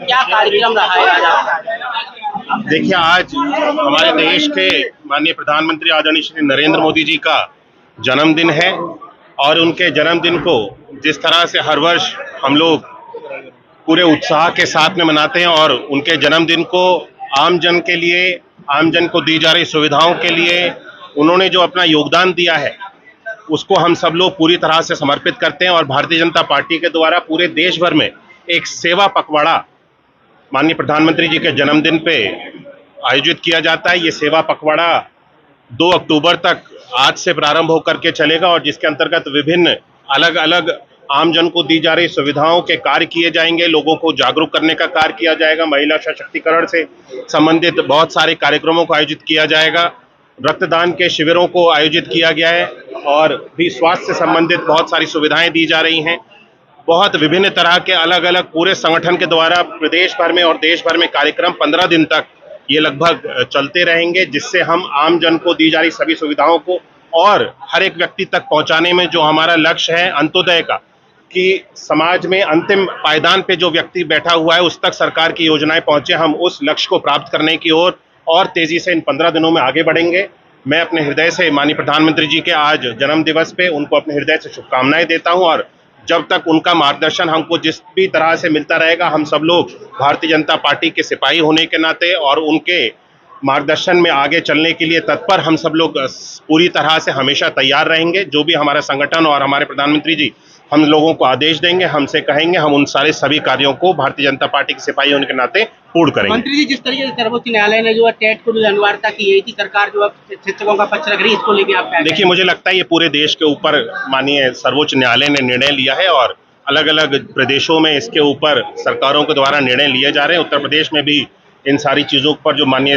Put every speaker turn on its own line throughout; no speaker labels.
क्या कार्यक्रम रहा है आज आपका?
देखिए, आज हमारे देश के माननीय प्रधानमंत्री आदरणीय श्री नरेंद्र मोदी जी का जन्मदिन है और उनके जन्मदिन को जिस तरह से हर वर्ष हम लोग पूरे उत्साह के साथ में मनाते हैं और उनके जन्मदिन को आम जन के लिए, आम जन को दी जा रही सुविधाओं के लिए उन्होंने जो अपना योगदान दिया है उसको हम सब लोग पूरी तरह से समर्पित करते हैं। और भारतीय जनता पार्टी के द्वारा पूरे देश भर में एक सेवा पखवाड़ा माननीय प्रधानमंत्री जी के जन्मदिन पे आयोजित किया जाता है। ये सेवा पखवाड़ा 2 अक्टूबर तक आज से प्रारंभ होकर के चलेगा और जिसके अंतर्गत विभिन्न अलग अलग आम जन को दी जा रही सुविधाओं के कार्य किए जाएंगे, लोगों को जागरूक करने का कार्य किया जाएगा, महिला सशक्तिकरण से संबंधित बहुत सारे कार्यक्रमों को आयोजित किया जाएगा, रक्तदान के शिविरों को आयोजित किया गया है और भी स्वास्थ्य से संबंधित बहुत सारी सुविधाएं दी जा रही हैं। बहुत विभिन्न तरह के अलग अलग पूरे संगठन के द्वारा प्रदेश भर में और देश भर में कार्यक्रम 15 दिन तक ये लगभग चलते रहेंगे, जिससे हम आम जन को दी जा रही सभी सुविधाओं को और हर एक व्यक्ति तक पहुंचाने में जो हमारा लक्ष्य है अंत्योदय का, कि समाज में अंतिम पायदान पे जो व्यक्ति बैठा हुआ है उस तक सरकार की योजनाएं पहुंचे, हम उस लक्ष्य को प्राप्त करने की ओर और तेजी से इन 15 दिनों में आगे बढ़ेंगे। मैं अपने हृदय से माननीय प्रधानमंत्री जी के आज जन्म दिवस पे उनको अपने हृदय से शुभकामनाएं देता हूं और जब तक उनका मार्गदर्शन हमको जिस भी तरह से मिलता रहेगा, हम सब लोग भारतीय जनता पार्टी के सिपाही होने के नाते और उनके मार्गदर्शन में आगे चलने के लिए तत्पर हम सब लोग पूरी तरह से हमेशा तैयार रहेंगे। जो भी हमारा संगठन और हमारे प्रधानमंत्री जी हम लोगों को आदेश देंगे, हमसे कहेंगे, हम उन सारे सभी कार्यों को भारतीय जनता पार्टी के सिपाही होने के नाते पूर्ण करेंगे।
मंत्री जी, जिस तरीके से सर्वोच्च न्यायालय ने जो है टेट को अनिवार्यता की है, सरकार जो है शिक्षकों का पक्ष रख रही है, इसको लेके आप
देखिए, मुझे लगता है ये पूरे देश के ऊपर माननीय सर्वोच्च न्यायालय ने निर्णय लिया है और अलग अलग प्रदेशों में इसके ऊपर सरकारों के द्वारा निर्णय लिए जा रहे हैं। उत्तर प्रदेश में भी इन सारी चीज़ों पर जो माननीय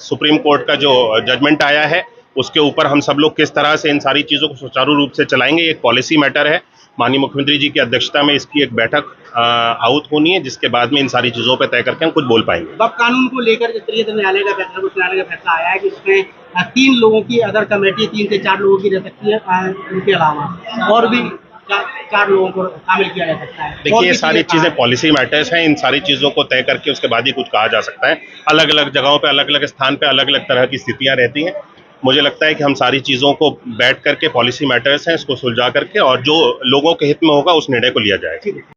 सुप्रीम कोर्ट का जो जजमेंट आया है उसके ऊपर हम सब लोग किस तरह से इन सारी चीज़ों को सुचारू रूप से चलाएंगे, एक पॉलिसी मैटर है। माननीय मुख्यमंत्री जी की अध्यक्षता में इसकी एक बैठक आहुत होनी है, जिसके बाद में इन सारी चीज़ों पर तय करके हम कुछ बोल पाएंगे।
अब कानून को लेकर जिस तरीके से न्यायालय का फैसला आया है कि उसमें 3 लोगों की अदर कमेटी 3 से 4 लोगों की रह सकती है, उनके अलावा और भी 4 लोगों को शामिल किया जा सकता है।
देखिए, ये सारी चीजें पॉलिसी मैटर्स हैं, इन सारी चीजों को तय करके उसके बाद ही कुछ कहा जा सकता है। अलग अलग जगहों पे, अलग अलग स्थान पे अलग अलग तरह की स्थितियां रहती हैं। मुझे लगता है कि हम सारी चीजों को बैठ करके पॉलिसी मैटर्स हैं इसको सुलझा करके और जो लोगों के हित में होगा उस निर्णय को लिया जाएगा।